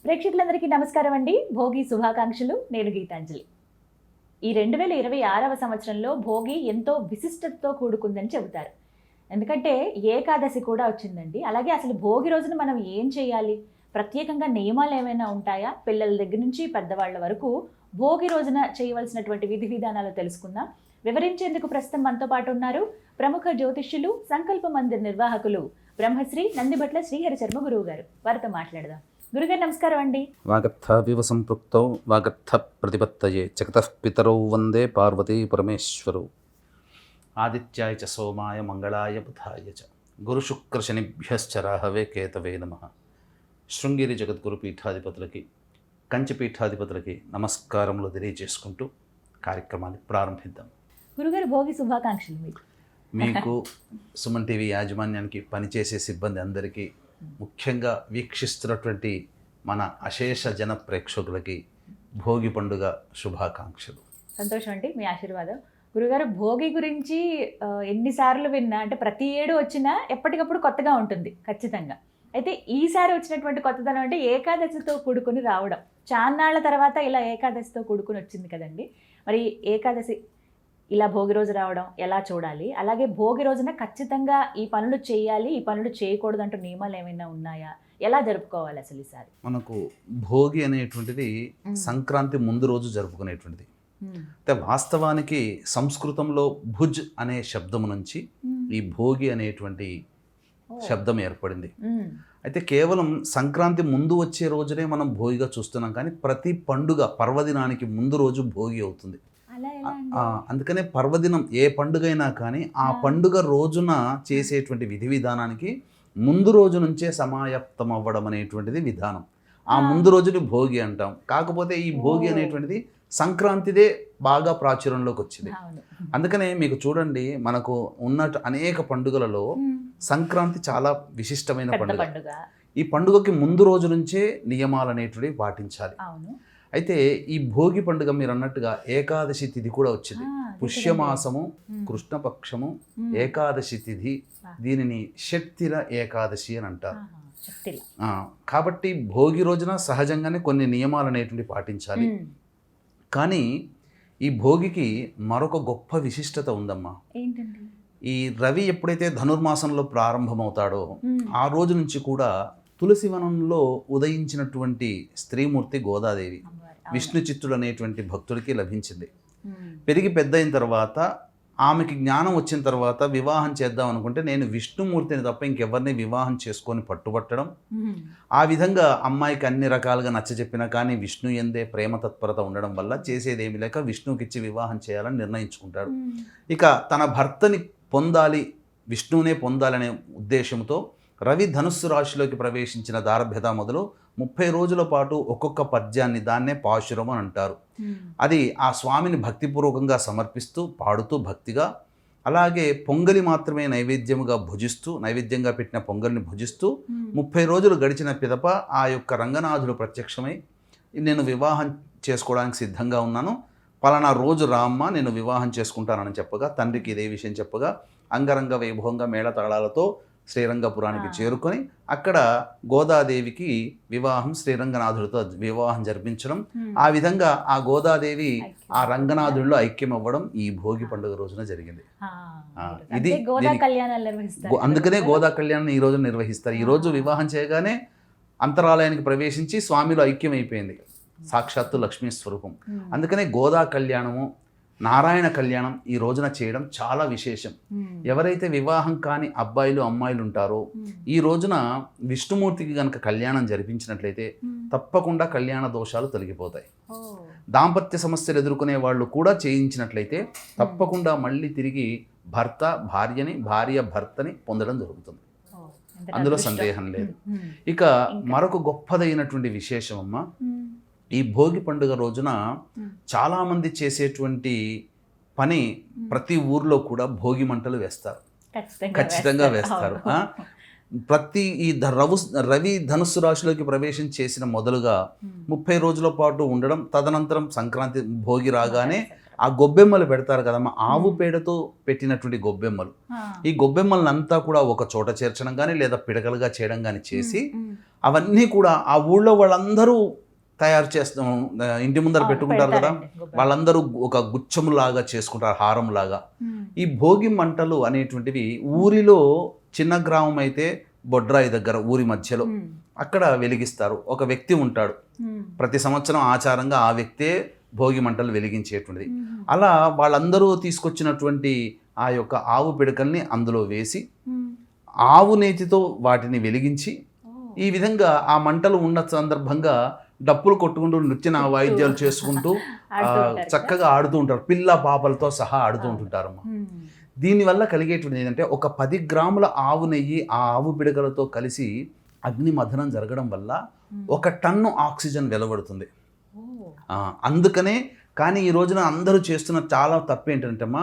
ప్రేక్షకులందరికీ నమస్కారం అండి. భోగి శుభాకాంక్షలు. నేను గీతాంజలి. ఈ 2026వ సంవత్సరంలో భోగి ఎంతో విశిష్టతతో కూడుకుందని చెబుతారు. ఎందుకంటే ఏకాదశి కూడా వచ్చిందండి. అలాగే అసలు భోగి రోజున మనం ఏం చేయాలి? ప్రత్యేకంగా నియమాలు ఏమైనా ఉంటాయా? పిల్లల దగ్గర నుంచి పెద్దవాళ్ళ వరకు భోగి రోజున చేయవలసినటువంటి విధి విధానాలు తెలుసుకుందాం. వివరించేందుకు ప్రస్తుతం మనతో పాటు ఉన్నారు ప్రముఖ జ్యోతిష్యులు, సంకల్ప మందిర్ నిర్వాహకులు బ్రహ్మశ్రీ నందిబట్ల శ్రీహరి శర్మ గురువు గారు. వారితో మాట్లాడదాం. గురుగారు నమస్కారం అండి. వాగర్థావివ సంపృక్తౌ వాగర్థ ప్రతిపత్తయే జగతః పితరౌ వందే పార్వతీ పరమేశ్వరౌ. ఆదిత్యాయ చ సోమాయ మంగళాయ బుధాయ చ గురుశుక్రశనిభ్యశ్చ రాహవే కేతవే నమః. శృంగేరి జగద్గురు పీఠాధిపతులకి, కంచి పీఠాధిపతులకి నమస్కారములు తెలియజేసుకుంటూ కార్యక్రమాన్ని ప్రారంభిద్దాం. గురుగారు భోగి శుభాకాంక్షలు మీకు సుమన్ టీవీ యాజమాన్యానికి, పనిచేసే సిబ్బంది అందరికీ, ముఖ్యంగా వీక్షిస్తున్నటువంటి మన అశేష జన ప్రేక్షకులకి భోగి పండుగ శుభాకాంక్షలు. సంతోషం అండి, మీ ఆశీర్వాదం. గురుగారు భోగి గురించి ఎన్నిసార్లు విన్నా, అంటే ప్రతి ఏడు వచ్చినా ఎప్పటికప్పుడు కొత్తగా ఉంటుంది ఖచ్చితంగా. అయితే ఈసారి వచ్చినటువంటి కొత్తదనం అంటే ఏకాదశితో కూడుకుని రావడం. చాన్నాళ్ల తర్వాత ఇలా ఏకాదశితో కూడుకుని వచ్చింది కదండి. మరి ఏకాదశి ఇలా భోగి రోజు రావడం ఎలా చూడాలి? అలాగే భోగి రోజున ఖచ్చితంగా ఈ పనులు చేయాలి, ఈ పనులు చేయకూడదు అంటూ నియమాలు ఏమైనా ఉన్నాయా? ఎలా జరుపుకోవాలి అసలు ఈసారి? మనకు భోగి అనేటువంటిది సంక్రాంతి ముందు రోజు జరుపుకునేటువంటిది. అంటే వాస్తవానికి సంస్కృతంలో భుజ్ అనే శబ్దము నుంచి ఈ భోగి అనేటువంటి శబ్దం ఏర్పడింది. అయితే కేవలం సంక్రాంతి ముందు వచ్చే రోజునే మనం భోగిగా చూస్తున్నాం, కానీ ప్రతి పండుగ పర్వదినానికి ముందు రోజు భోగి అవుతుంది. అందుకనే పర్వదినం ఏ పండుగ అయినా కానీ ఆ పండుగ రోజున చేసేటువంటి విధి విధానానికి ముందు రోజు నుంచే సమాయత్తం అవ్వడం అనేటువంటిది విధానం. ఆ ముందు రోజుని భోగి అంటాం. కాకపోతే ఈ భోగి అనేటువంటిది సంక్రాంతిదే బాగా ప్రాచుర్యంలోకి వచ్చింది. అందుకనే మీకు చూడండి, మనకు ఉన్న అనేక పండుగలలో సంక్రాంతి చాలా విశిష్టమైన పండుగ. ఈ పండుగకి ముందు రోజు నుంచే నియమాలు అనేటువంటివి పాటించాలి. అయితే ఈ భోగి పండుగ మీరు అన్నట్టుగా ఏకాదశి తిథి కూడా వచ్చింది. పుష్యమాసము, కృష్ణపక్షము, ఏకాదశి తిథి. దీనిని షట్తిల ఏకాదశి అని అంటారు. కాబట్టి భోగి రోజున సహజంగానే కొన్ని నియమాలు అనేటువంటి పాటించాలి. కానీ ఈ భోగికి మరొక గొప్ప విశిష్టత ఉందమ్మా. ఈ రవి ఎప్పుడైతే ధనుర్మాసంలో ప్రారంభమవుతాడో ఆ రోజు నుంచి కూడా తులసివనంలో ఉదయించినటువంటి స్త్రీమూర్తి గోదాదేవి విష్ణు చిత్తుడు అనేటువంటి భక్తుడికి లభించింది. పెరిగి పెద్ద అయిన తర్వాత ఆమెకి జ్ఞానం వచ్చిన తర్వాత వివాహం చేద్దాం అనుకుంటే, నేను విష్ణుమూర్తిని తప్ప ఇంకెవరిని వివాహం చేసుకొని పట్టుబట్టడం. ఆ విధంగా అమ్మాయికి అన్ని రకాలుగా నచ్చజెప్పినా కానీ విష్ణు ఎందే ప్రేమ తత్పరత ఉండడం వల్ల చేసేదేమి లేక విష్ణువుకిచ్చి వివాహం చేయాలని నిర్ణయించుకుంటాడు. ఇక తన భర్తని పొందాలి, విష్ణువునే పొందాలనే ఉద్దేశంతో రవి ధనుస్సు రాశిలోకి ప్రవేశించిన దారభ్యత మొదలు 30 రోజుల పాటు ఒక్కొక్క పద్యాన్ని, దాన్నే పాశురం అని అంటారు. అది ఆ స్వామిని భక్తిపూర్వకంగా సమర్పిస్తూ పాడుతూ భక్తిగా, అలాగే పొంగలి మాత్రమే నైవేద్యముగా భుజిస్తూ, నైవేద్యంగా పెట్టిన పొంగలిని భుజిస్తూ 30 రోజులు గడిచిన పిదప ఆ యొక్క రంగనాథుడు ప్రత్యక్షమై, నేను వివాహం చేసుకోవడానికి సిద్ధంగా ఉన్నాను, పలానా రోజు రామ్మ నేను వివాహం చేసుకుంటానని చెప్పగా, తండ్రికి ఇదే విషయం చెప్పగా అంగరంగ వైభవంగా మేళతాళాలతో శ్రీరంగపురానికి చేరుకొని అక్కడ గోదాదేవికి వివాహం, శ్రీరంగనాథుడితో వివాహం జరిపించడం. ఆ విధంగా ఆ గోదాదేవి ఆ రంగనాథుడిలో ఐక్యం అవ్వడం ఈ భోగి పండుగ రోజున జరిగింది. ఇది అందుకనే గోదా కళ్యాణం ఈ రోజు నిర్వహిస్తారు. ఈ రోజు వివాహం చేయగానే అంతరాలయానికి ప్రవేశించి స్వామిలో ఐక్యం అయిపోయింది, సాక్షాత్తు లక్ష్మీ స్వరూపం. అందుకనే గోదా కళ్యాణము, నారాయణ కళ్యాణం ఈ రోజున చేయడం చాలా విశేషం. ఎవరైతే వివాహం కాని అబ్బాయిలు అమ్మాయిలు ఉంటారో ఈ రోజున విష్ణుమూర్తికి గనక కళ్యాణం జరిపించినట్లయితే తప్పకుండా కళ్యాణ దోషాలు తొలగిపోతాయి. దాంపత్య సమస్యలు ఎదుర్కొనే వాళ్ళు కూడా చేయించినట్లయితే తప్పకుండా మళ్ళీ తిరిగి భర్త భార్యని, భార్య భర్తని పొందడం జరుగుతుంది. అందులో సందేహం లేదు. ఇక మరొక గొప్పదైనటువంటి విశేషం అమ్మ, ఈ భోగి పండుగ రోజున చాలామంది చేసేటువంటి పని, ప్రతి ఊర్లో కూడా భోగి మంటలు వేస్తారు, ఖచ్చితంగా వేస్తారు. ప్రతి ఈ రవి ధనుస్సు రాశిలోకి ప్రవేశం చేసిన మొదలుగా 30 రోజుల పాటు ఉండడం, తదనంతరం సంక్రాంతి భోగి రాగానే ఆ గొబ్బెమ్మలు పెడతారు కదమ్మా, ఆవు పేడతో పెట్టినటువంటి గొబ్బెమ్మలు. ఈ గొబ్బెమ్మలంతా కూడా ఒక చోట చేర్చడం కానీ లేదా పిడకలుగా చేయడం కానీ చేసి అవన్నీ కూడా ఆ ఊళ్ళో వాళ్ళందరూ తయారు చేస్తాం, ఇంటి ముందర పెట్టుకుంటారు కదా, వాళ్ళందరూ ఒక గుచ్చములాగా చేసుకుంటారు, హారంలాగా. ఈ భోగి మంటలు అనేటువంటివి ఊరిలో చిన్న గ్రామం అయితే బొడ్రాయి దగ్గర ఊరి మధ్యలో అక్కడ వెలిగిస్తారు. ఒక వ్యక్తి ఉంటాడు, ప్రతి సంవత్సరం ఆచారంగా ఆ వ్యక్తే భోగి మంటలు వెలిగించేటువంటిది. అలా వాళ్ళందరూ తీసుకొచ్చినటువంటి ఆ యొక్క ఆవు పిడకల్ని అందులో వేసి ఆవు నేతితో వాటిని వెలిగించి ఈ విధంగా ఆ మంటలు ఉన్న సందర్భంగా డప్పులు కొట్టుకుంటూ నృత్య వాయిద్యాలు చేసుకుంటూ చక్కగా ఆడుతూ ఉంటారు, పిల్ల పాపలతో సహా ఆడుతూ ఉంటుంటారమ్మా. దీనివల్ల కలిగేటువంటిది ఏంటంటే ఒక 10 గ్రాముల ఆవు నెయ్యి ఆ ఆవు పిడకలతో కలిసి అగ్ని మథనం జరగడం వల్ల 1 టన్ను ఆక్సిజన్ వెలువడుతుంది. అందుకనే కానీ ఈ రోజున అందరూ చేస్తున్న చాలా తప్పు ఏంటంటే అమ్మా,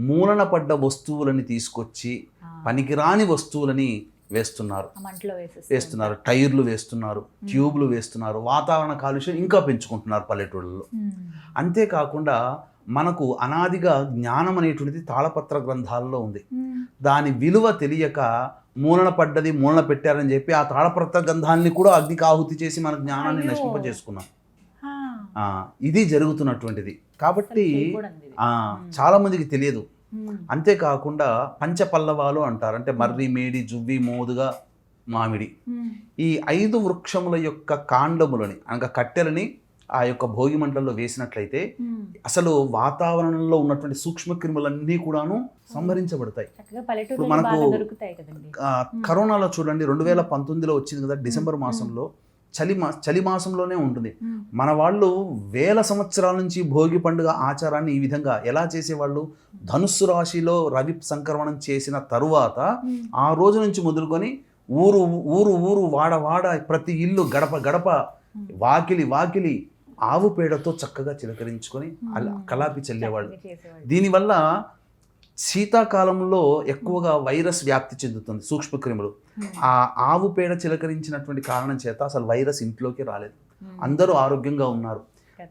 మూలన పడ్డ వస్తువులని తీసుకొచ్చి పనికిరాని వస్తువులని వేస్తున్నారు, టైర్లు వేస్తున్నారు, ట్యూబ్లు వేస్తున్నారు, వాతావరణ కాలుష్యం ఇంకా పెంచుకుంటున్నారు పల్లెటూళ్ళలో. అంతేకాకుండా మనకు అనాదిగా జ్ఞానం అనేటువంటిది తాళపత్ర గ్రంథాలలో ఉంది. దాని విలువ తెలియక మూలన పడ్డది మూలన పెట్టారని చెప్పి ఆ తాళపత్ర గ్రంథాన్ని కూడా అగ్నికి ఆహుతి చేసి మన జ్ఞానాన్ని నశింపజేసుకున్నాం. ఇది జరుగుతున్నటువంటిది కాబట్టి చాలా మందికి తెలియదు. అంతేకాకుండా పంచపల్లవాలు అంటారు, అంటే మర్రి, మేడి, జువ్వి, మోదుగా, మామిడి, ఈ 5 వృక్షముల యొక్క కాండములని అనగా కట్టెలని ఆ యొక్క భోగి మంటల్లో వేసినట్లయితే అసలు వాతావరణంలో ఉన్నటువంటి సూక్ష్మ క్రిములన్నీ కూడాను సంహరించబడతాయి. ఇప్పుడు మనకు కరోనాలో చూడండి 2019లో వచ్చింది కదా, డిసెంబర్ మాసంలో, చలి మాసంలోనే ఉంటుంది. మన వాళ్ళు వేల సంవత్సరాల నుంచి భోగి పండుగ ఆచారాన్ని ఈ విధంగా ఎలా చేసేవాళ్ళు, ధనుస్సు రాశిలో రవి సంక్రమణం చేసిన తరువాత ఆ రోజు నుంచి మొదలుకొని ఊరు ఊరు ఊరు వాడ వాడ ప్రతి ఇల్లు గడప గడప వాకిలి ఆవు పేడతో చక్కగా చిలకరించుకొని కలాపి చల్లేవాళ్ళు. దీనివల్ల శీతాకాలంలో ఎక్కువగా వైరస్ వ్యాప్తి చెందుతుంది, సూక్ష్మక్రిములు. ఆ ఆవు పేడ చిలకరించినటువంటి కారణం చేత అసలు వైరస్ ఇంట్లోకి రాలేదు, అందరూ ఆరోగ్యంగా ఉన్నారు,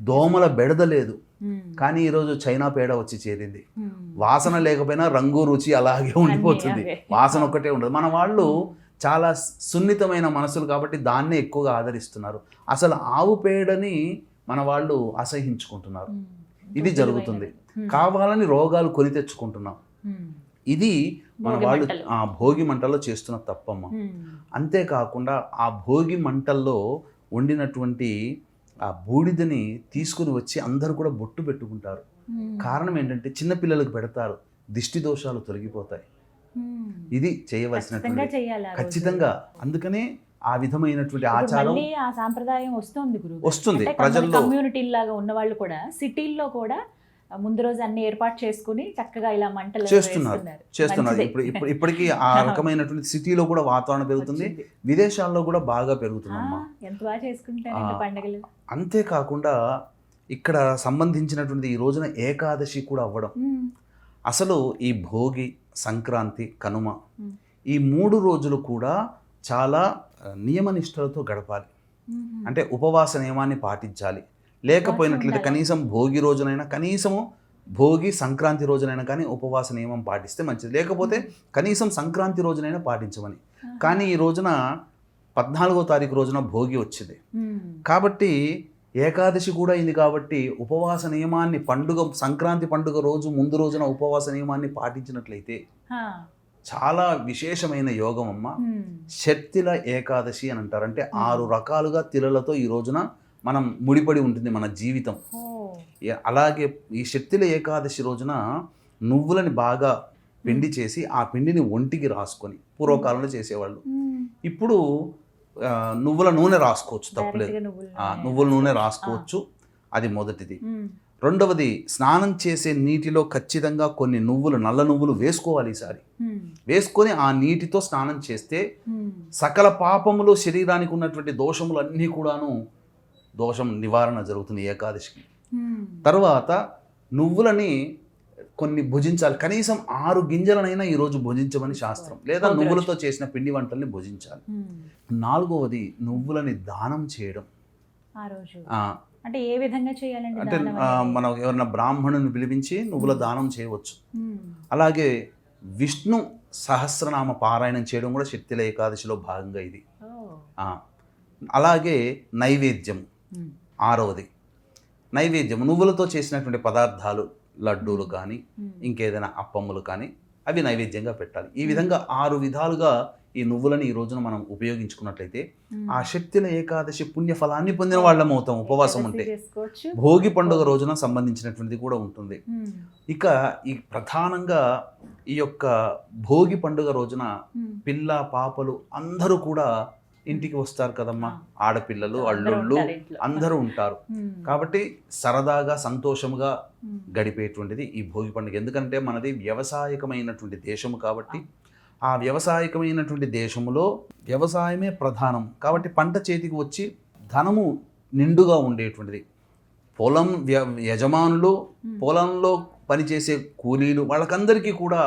దోమల బెడద లేదు. కానీ ఈరోజు చైనా పేడ వచ్చి చేరింది, వాసన లేకపోయినా రంగు రుచి అలాగే ఉండిపోతుంది, వాసన ఒక్కటే ఉండదు. మన వాళ్ళు చాలా సున్నితమైన మనసులు కాబట్టి దాన్నే ఎక్కువగా ఆదరిస్తున్నారు. అసలు ఆవు పేడని మన వాళ్ళు అసహించుకుంటున్నారు. ఇది జరుగుతుంది, కావాలని రోగాలు కొని తెచ్చుకుంటున్నాం. ఇది మన వాళ్ళు ఆ భోగి మంటల్లో చేస్తున్న తప్పమ్మ. అంతేకాకుండా ఆ భోగి మంటల్లో వండినటువంటి ఆ బూడిదని తీసుకుని వచ్చి అందరూ కూడా బొట్టు పెట్టుకుంటారు. కారణం ఏంటంటే చిన్నపిల్లలకు పెడతారు, దిష్టి దోషాలు తొలగిపోతాయి. ఇది చేయవలసినటువంటి ఖచ్చితంగా. అందుకనే ఆ విధమైనటువంటి ఆచారం ఆ సాంప్రదాయం వస్తుంది ప్రజల్లో. కమ్యూనిటీ లాగా ఉన్న వాళ్ళు కూడా సిటీల్లో కూడా ముందు రోజు అన్ని ఏర్పాటు చేసుకుని చక్కగా ఇలా మంటలు చేస్తున్నారు. ఇప్పటికీ ఆ రకమైనటువంటి సిటీలో కూడా వాతావరణం పెరుగుతుంది, విదేశాల్లో కూడా బాగా పెరుగుతుందమ్మా. ఎంత బాగా చేసుకుంటారు పండుగలు. అంతేకాకుండా ఇక్కడ సంబంధించినటువంటి ఈ రోజున ఏకాదశి కూడా అవ్వడం. అసలు ఈ భోగి, సంక్రాంతి, కనుమ ఈ 3 రోజులు కూడా చాలా నియమనిష్టలతో గడపాలి. అంటే ఉపవాస నియమాన్ని పాటించాలి. లేకపోయినట్లయితే కనీసం భోగి రోజునైనా, కనీసము భోగి సంక్రాంతి రోజునైనా కానీ ఉపవాస నియమం పాటిస్తే మంచిది. లేకపోతే కనీసం సంక్రాంతి రోజునైనా పాటించమని. కానీ ఈ రోజున 14వ తారీఖు రోజున భోగి వచ్చింది కాబట్టి ఏకాదశి కూడా అయింది కాబట్టి ఉపవాస నియమాన్ని సంక్రాంతి పండుగ రోజు ముందు రోజున ఉపవాస నియమాన్ని పాటించినట్లయితే చాలా విశేషమైన యోగం అమ్మ. షట్తిల ఏకాదశి అని అంటారు. అంటే 6 రకాలుగా తిలలతో ఈ రోజున మనం ముడిపడి ఉంటుంది మన జీవితం. అలాగే ఈ షట్తిల ఏకాదశి రోజున నువ్వులని బాగా పిండి చేసి ఆ పిండిని ఒంటికి రాసుకొని పూర్వకాలంలో చేసేవాళ్ళు. ఇప్పుడు నువ్వుల నూనె రాసుకోవచ్చు, తప్పులేదు. నువ్వుల నూనె రాసుకోవచ్చు, అది మొదటిది. రెండవది, స్నానం చేసే నీటిలో ఖచ్చితంగా కొన్ని నల్ల నువ్వులు వేసుకోవాలి. ఈసారి వేసుకొని ఆ నీటితో స్నానం చేస్తే సకల పాపములు, శరీరానికి ఉన్నటువంటి దోషములు అన్నీ కూడాను దోషం నివారణ జరుగుతుంది ఏకాదశికి. తర్వాత నువ్వులని కొన్ని భుజించాలి, కనీసం 6 గింజలనైనా ఈరోజు భుజించమని శాస్త్రం, లేదా నువ్వులతో చేసిన పిండి వంటల్ని భుజించాలి. 4వది, నువ్వులని దానం చేయడం. అంటే ఏ విధంగా చేయాలండి అంటే దానం అనేది? మనం ఎవరైనా బ్రాహ్మణుని పిలిపించి నువ్వుల దానం చేయవచ్చు. మ్మ్. అలాగే విష్ణు సహస్రనామ పారాయణం చేయడం కూడా శక్తిల ఏకాదశిలో భాగంగా ఇది. ఓ. ఆ, అలాగే నైవేద్యం మ్మ్. 6వది. నైవేద్యం నువ్వులతో చేసినటువంటి పదార్థాలు, లడ్డూలు కానీ మ్మ్. ఇంకేదైనా అప్పమ్ములు కానీ అవి నైవేద్యంగా పెట్టాలి. ఈ విధంగా 6 విధాలుగా ఈ నువ్వులని ఈ రోజున మనం ఉపయోగించుకున్నట్లయితే మ్మ్. ఆ శక్తిల ఏకాదశి పుణ్యఫలాన్ని పొందిన వాళ్ళం అవుతాం ఉపవాసం ఉంటే. ఏకాదశి చేసుకోవచ్చు. భోగి పండుగ రోజున సంబంధించినటువంటిది కూడా ఉంటుంది. మ్మ్. ఇక ఈ ప్రధానంగా ఈ యొక్క భోగి పండుగ రోజున మ్మ్. పిల్ల పాపలు అందరూ కూడా ఇంటికి వస్తారు కదమ్మా. ఆడపిల్లలు, అందరూ అల్లుళ్ళు ఉంటారు ఇంట్లో. అందరూ ఉంటారు. మ్మ్. కాబట్టి సరదాగా సంతోషముగా మ్మ్. గడిపేటువంటిది ఈ భోగి పండుగ. ఎందుకంటే మనది వ్యవసాయకమైనటువంటి దేశము కాబట్టి ఆ వ్యవసాయకమైనటువంటి దేశంలో వ్యవసాయమే ప్రధానం కాబట్టి పంట చేతికి వచ్చి ధనము నిండుగా ఉండేటువంటిది. పొలం యజమానులు, పొలంలో పనిచేసే కూలీలు, వాళ్ళకందరికీ కూడా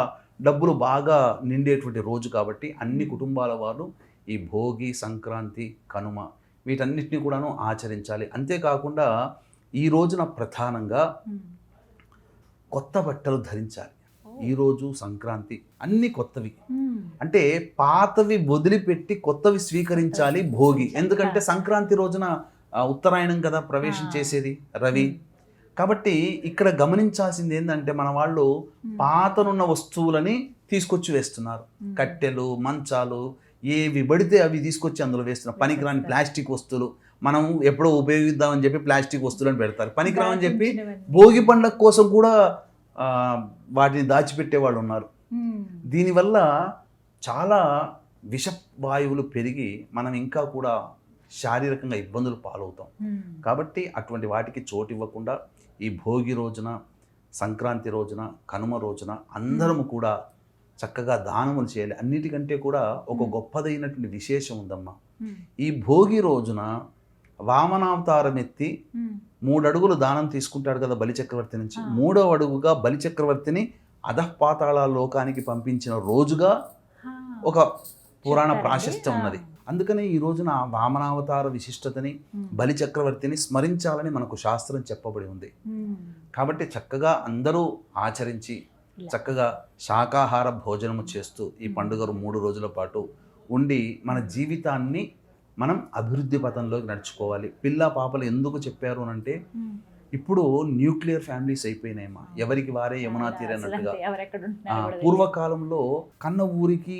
డబ్బులు బాగా నిండేటువంటి రోజు కాబట్టి అన్ని కుటుంబాల వారు ఈ భోగి, సంక్రాంతి, కనుమ వీటన్నిటిని కూడాను ఆచరించాలి. అంతేకాకుండా ఈ రోజున ప్రధానంగా మ్మ్. కొత్త బట్టలు ధరించాలి. ఈరోజు సంక్రాంతి అన్ని కొత్తవి, మ్మ్. అంటే పాతవి వదిలిపెట్టి కొత్తవి స్వీకరించాలి భోగి. ఎందుకంటే సంక్రాంతి రోజున ఉత్తరాయణం కదా ప్రవేశం చేసేది రవి. కాబట్టి ఇక్కడ గమనించాల్సింది ఏంటంటే మన వాళ్ళు పాతనున్న వస్తువులని తీసుకొచ్చి వేస్తున్నారు. కట్టెలు, మంచాలు ఏవి పడితే అవి తీసుకొచ్చి అందులో వేస్తున్నారు. పనికిరాని ప్లాస్టిక్ వస్తువులు మనం ఎప్పుడో ఉపయోగిద్దామని చెప్పి ప్లాస్టిక్ వస్తువులను పెడతారు. పనికిరామని చెప్పి భోగి పండుగ కోసం కూడా వాటిని దాచిపెట్టే వాళ్ళు ఉన్నారు. మ్మ్. దీనివల్ల చాలా విషవాయువులు పెరిగి మనం ఇంకా కూడా శారీరకంగా ఇబ్బందులు పాలవుతాం. మ్మ్. కాబట్టి అటువంటి వాటికి చోటు ఇవ్వకుండా ఈ భోగి రోజున, సంక్రాంతి రోజున, కనుమ రోజున అందరము కూడా చక్కగా దానములు చేయాలి. అన్నిటికంటే కూడా ఒక గొప్పదైనటువంటి విశేషం ఉందమ్మా. మ్మ్. ఈ భోగి రోజున వామనావతారం ఎత్తి మ్మ్. 3 అడుగులు దానం తీసుకుంటాడు కదా బలిచక్రవర్తి నుంచి. 3వ అడుగుగా బలిచక్రవర్తిని అధఃపాతాళ లోకానికి పంపించిన రోజుగా హా. ఒక పురాణ చెప్తారండి? ప్రాశస్త్యం ఉన్నది. అందుకనే ఈ రోజున వామనావతార విశిష్టతని, బలిచక్రవర్తిని స్మరించాలని మనకు శాస్త్రం చెప్పబడి ఉంది. మ్మ్. కాబట్టి చక్కగా అందరూ ఆచరించి చక్కగా శాకాహార భోజనము చేస్తూ ఈ పండుగ 3 రోజుల పాటు ఉండి మన జీవితాన్ని మనం అభివృద్ధి పథంలోకి నడుచుకోవాలి. పిల్ల పాపలు ఎందుకు చెప్పారు అని అంటే మ్మ్. ఇప్పుడు న్యూక్లియర్ ఫ్యామిలీస్ అయిపోయినాయమ్మా. ఎవరికి వారే యమునా తీరన్నట్టుగా. అసలు ఎవరెక్కడ ఉంటున్నారో కూడా తెలియదు. పూర్వకాలంలో కన్న ఊరికి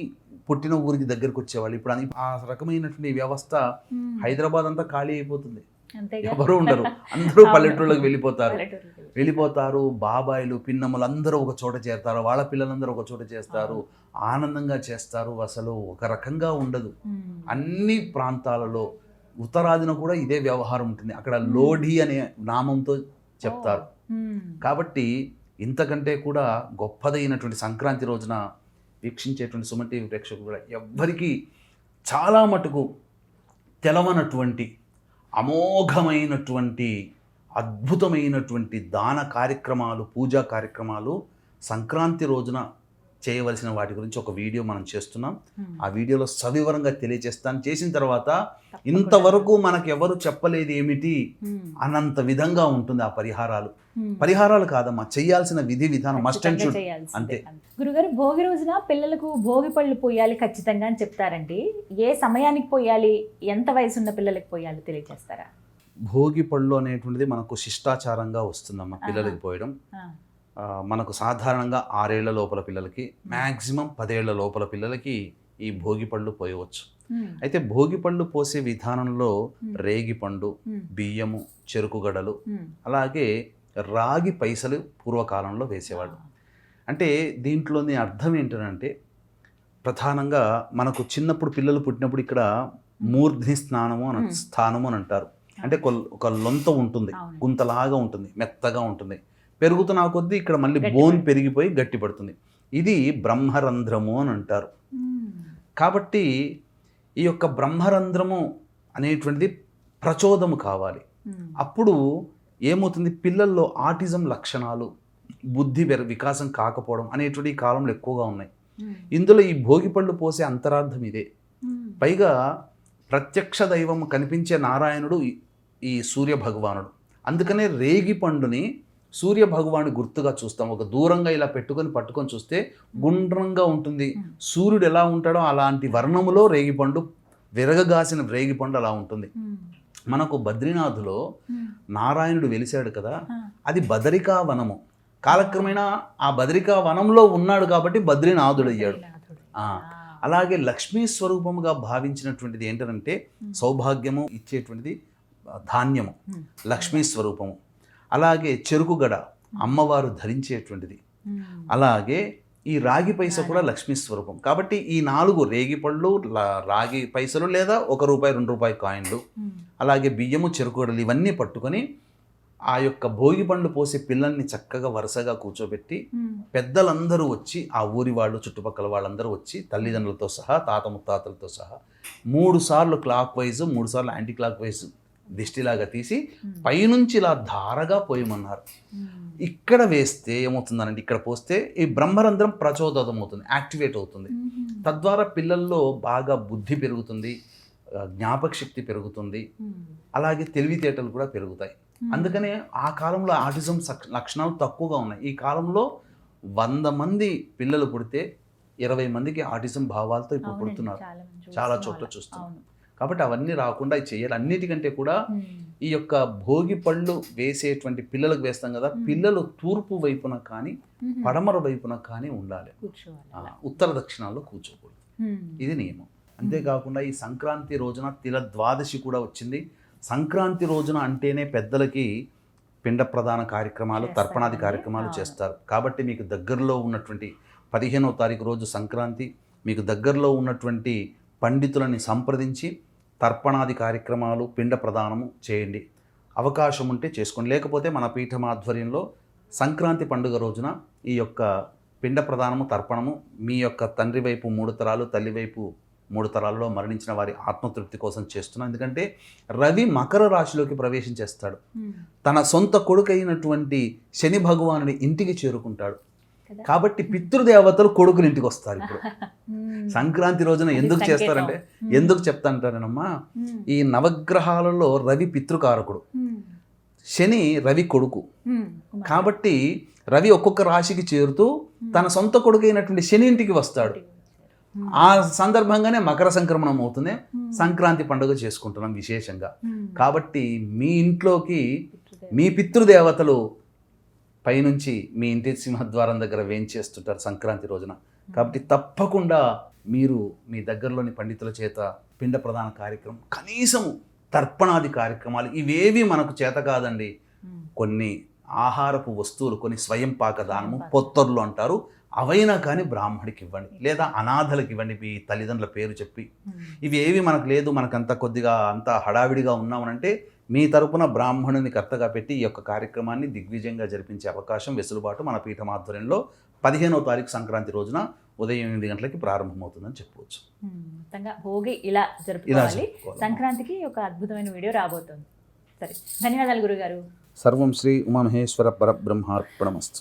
పుట్టిన ఊరికి దగ్గరికి వచ్చేవాళ్ళు. ఇప్పుడు ఆ రకమైనటువంటి వ్యవస్థ మ్మ్. హైదరాబాద్ అంతా ఖాళీ అయిపోతుంది. అంతేగా? ఎవరు ఉండరు, అందరూ పల్లెటూళ్ళకి వెళ్ళిపోతారు. పల్లెటూరుకి. వెళ్ళిపోతారు. బాబాయిలు, పిన్నమ్మలు అందరూ ఒక చోట చేరుతారు. వాళ్ళ పిల్లలందరూ ఒక చోట చేస్తారు. ఆనందంగా చేస్తారు. అసలు ఒక రకంగా ఉండదు. మ్మ్. అన్ని ప్రాంతాలలో ఉత్తరాదిన కూడా ఇదే వ్యవహారం ఉంటుంది. అక్కడ లోఢీ అనే నామంతో చెప్తారు. మ్మ్. కాబట్టి ఇంతకంటే కూడా గొప్పదైనటువంటి సంక్రాంతి రోజున వీక్షించేటువంటి సుమన్ టీవీ ప్రేక్షకులు కూడా ఎవ్వరికీ చాలా మటుకు తెలవనటువంటి అమోఘమైనటువంటి అద్భుతమైనటువంటి దాన కార్యక్రమాలు, పూజా కార్యక్రమాలు సంక్రాంతి రోజున చేయవలసిన వాటి గురించి ఒక వీడియో మనం చేస్తున్నాం. ఆ వీడియోలో సవివరంగా తెలియజేస్తాను. చేసిన తర్వాత ఇంతవరకు మనకు ఎవరు చెప్పలేదు ఏమిటి అన్నంత విధంగా ఉంటుంది ఆ పరిహారాలు. పరిహారాలు కాదమ్మా, చేయాల్సిన విధి విధానం మస్ట్ అండ్ షుడ్ అంతే. గురుగారు, భోగి రోజున పిల్లలకు భోగి పళ్ళు పోయాలి ఖచ్చితంగా అని చెప్తారండి. ఏ సమయానికి పోయాలి, ఎంత వయసు ఉన్న పిల్లలకి పోయాలి తెలియజేస్తారా? భోగి పళ్ళు అనేటువంటిది మనకు శిష్టాచారంగా వస్తుందమ్మా పిల్లలకి పోయడం. మనకు సాధారణంగా 6 ఏళ్ల లోపల పిల్లలకి, మ్యాక్సిమం 10 ఏళ్ల లోపల పిల్లలకి ఈ భోగి పళ్ళు పోయవచ్చు. అయితే భోగి పళ్ళు పోసే విధానంలో రేగి పండు, బియ్యము, చెరుకు గడలు, అలాగే రాగి పైసలు పూర్వకాలంలో వేసేవాళ్ళు. అంటే దీంట్లోని అర్థం ఏంటంటే ప్రధానంగా మనకు చిన్నప్పుడు పిల్లలు పుట్టినప్పుడు ఇక్కడ మూర్ధ్ని స్థానము అని అంటారు. అంటే ఒక లొంత ఉంటుంది, గుంతలాగా ఉంటుంది, మెత్తగా ఉంటుంది. పెరుగుతున్న కొద్దీ ఇక్కడ మళ్ళీ బోన్ పెరిగిపోయి గట్టిపడుతుంది. ఇది బ్రహ్మరంధ్రము అని అంటారు. కాబట్టి ఈ యొక్క బ్రహ్మరంధ్రము అనేటువంటిది ప్రచోదము కావాలి. అప్పుడు ఏమవుతుంది, పిల్లల్లో ఆటిజం లక్షణాలు, బుద్ధి వికాసం కాకపోవడం అనేటువంటి ఈ కాలంలో ఎక్కువగా ఉన్నాయి. ఇందులో ఈ భోగిపళ్ళు పోసే అంతరార్థం ఇదే. పైగా ప్రత్యక్ష దైవం కనిపించే నారాయణుడు ఈ సూర్య భగవానుడు. అందుకనే రేగి పండుని సూర్య భగవానుడి గుర్తుగా చూస్తాం. ఒక దూరంగా ఇలా పట్టుకొని చూస్తే గుండ్రంగా ఉంటుంది. సూర్యుడు ఎలా ఉంటాడో అలాంటి వర్ణములో రేగిపండు, విరగగాసిన రేగిపండు అలా ఉంటుంది. మనకు బద్రీనాథులో నారాయణుడు వెలిశాడు కదా, అది బదరికా వనము. కాలక్రమేణా ఆ బదరికా వనంలో ఉన్నాడు కాబట్టి బద్రీనాథుడు అయ్యాడు. అలాగే లక్ష్మీ స్వరూపముగా భావించినటువంటిది ఏంటంటే సౌభాగ్యము ఇచ్చేటువంటిది ధాన్యము, లక్ష్మీ స్వరూపము. అలాగే చెరుకుగడ అమ్మవారు ధరించేటువంటిది. అలాగే ఈ రాగి పైస కూడా లక్ష్మీ స్వరూపం. కాబట్టి ఈ 4 రేగిపళ్ళు, రాగి పైసలు లేదా ₹1 ₹2 కాయిన్లు, అలాగే బియ్యము, చెరుకుగడలు ఇవన్నీ పట్టుకొని ఆ యొక్క భోగి పండ్లు పోసే పిల్లల్ని చక్కగా వరుసగా కూర్చోబెట్టి పెద్దలందరూ వచ్చి, ఆ ఊరి వాళ్ళు చుట్టుపక్కల వాళ్ళందరూ వచ్చి తల్లిదండ్రులతో సహా, తాత ముత్తాతలతో సహా 3 సార్లు క్లాక్ వైజ్, 3 సార్లు యాంటీ క్లాక్ వైజ్ దిష్టిలాగా తీసి పైనుంచి ఇలా ధారగా పోయమన్నారు. ఇక్కడ వేస్తే ఏమవుతుందనంటే, ఇక్కడ పోస్తే ఈ బ్రహ్మరంధ్రం ప్రచోదతం అవుతుంది, యాక్టివేట్ అవుతుంది. తద్వారా పిల్లల్లో బాగా బుద్ధి పెరుగుతుంది, జ్ఞాపక శక్తి పెరుగుతుంది, అలాగే తెలివితేటలు కూడా పెరుగుతాయి. అందుకనే ఆ కాలంలో ఆటిజం లక్షణాలు తక్కువగా ఉన్నాయి. ఈ కాలంలో 100 మంది పిల్లలు పుడితే 20 మందికి ఆటిజం భావాలతో ఇప్పుడు పుడుతున్నారు. చాలా చోట్ల చూస్తున్నాం. కాబట్టి అవన్నీ రాకుండా ఇది చేయాలి. అన్నిటికంటే కూడా ఈ యొక్క భోగి పళ్ళు వేసేటువంటి పిల్లలకు వేస్తాం కదా, పిల్లలు తూర్పు వైపున కానీ పడమర వైపున కానీ ఉండాలి, ఉత్తర దక్షిణాల్లో కూర్చోకూడదు. ఇది నియమం. అంతేకాకుండా ఈ సంక్రాంతి రోజున తిల ద్వాదశి కూడా వచ్చింది. సంక్రాంతి రోజున అంటేనే పెద్దలకి పిండ ప్రదాన కార్యక్రమాలు, తర్పణాది కార్యక్రమాలు చేస్తారు. కాబట్టి మీకు దగ్గరలో ఉన్నటువంటి 15వ తారీఖు రోజు సంక్రాంతి, మీకు దగ్గరలో ఉన్నటువంటి పండితులని సంప్రదించి తర్పణాది కార్యక్రమాలు, పిండ ప్రదానము చేయండి. అవకాశం ఉంటే చేసుకోండి. లేకపోతే మన పీఠం ఆధ్వర్యంలో సంక్రాంతి పండుగ రోజున ఈ యొక్క పిండ ప్రదానము, తర్పణము మీ యొక్క తండ్రి వైపు 3 తరాలు, తల్లి వైపు 3 తరాలలో మరణించిన వారి ఆత్మతృప్తి కోసం చేస్తున్నాం. ఎందుకంటే రవి మకర రాశిలోకి ప్రవేశించేస్తాడు. తన సొంత కొడుకు అయినటువంటి శని భగవానుడి ఇంటికి చేరుకుంటాడు. కాబట్టి పితృదేవతలు కొడుకుని ఇంటికి వస్తారు. ఇప్పుడు సంక్రాంతి రోజున ఎందుకు చేస్తారంటే, ఎందుకు చెప్తాంటారేనమ్మా, ఈ నవగ్రహాలలో రవి పితృకారకుడు, శని రవి కొడుకు. కాబట్టి రవి ఒక్కొక్క రాశికి చేరుతూ తన సొంత కొడుకు అయినటువంటి శని ఇంటికి వస్తాడు. ఆ సందర్భంగానే మకర సంక్రమణం అవుతుంది. సంక్రాంతి పండుగ చేసుకుంటున్నాం విశేషంగా. కాబట్టి మీ ఇంట్లోకి మీ పితృదేవతలు పైనుంచి మీ ఇంటి సింహద్వారం దగ్గర వేంచేస్తుంటారు సంక్రాంతి రోజున. కాబట్టి తప్పకుండా మీరు మీ దగ్గరలోని పండితుల చేత పిండ ప్రదాన కార్యక్రమం, కనీసం తర్పణాది కార్యక్రమాలు ఇవేవి మనకు చేత కాదండి. కొన్ని ఆహారపు వస్తువులు, కొన్ని స్వయం పాక దానము, పొత్తర్లు అంటారు, అవైనా కానీ బ్రాహ్మడికి ఇవ్వండి, లేదా అనాథలకు ఇవ్వండి మీ తల్లిదండ్రుల పేరు చెప్పి. ఇవి ఏవి మనకు లేదు, మనకంత కొద్దిగా అంత హడావిడిగా ఉన్నామనంటే మీ తరపున బ్రాహ్మణుని కర్తగా పెట్టి ఈ యొక్క కార్యక్రమాన్ని దిగ్విజయంగా జరిపించే అవకాశం, వెసులుబాటు మన పీఠం ఆధ్వర్యంలో 15వ తారీఖు సంక్రాంతి రోజున ఉదయం 8 గంటలకి ప్రారంభమవుతుందని చెప్పవచ్చు. మొత్తంగా భోగి ఇలా జరుపుకోవాలి. సంక్రాంతికి ఒక అద్భుతమైన వీడియో రాబోతుంది. సరే, ధన్యవాదాలు గురుగారు. సర్వం శ్రీ ఉమామహేశ్వర పరబ్రహ్మార్పణమస్తు.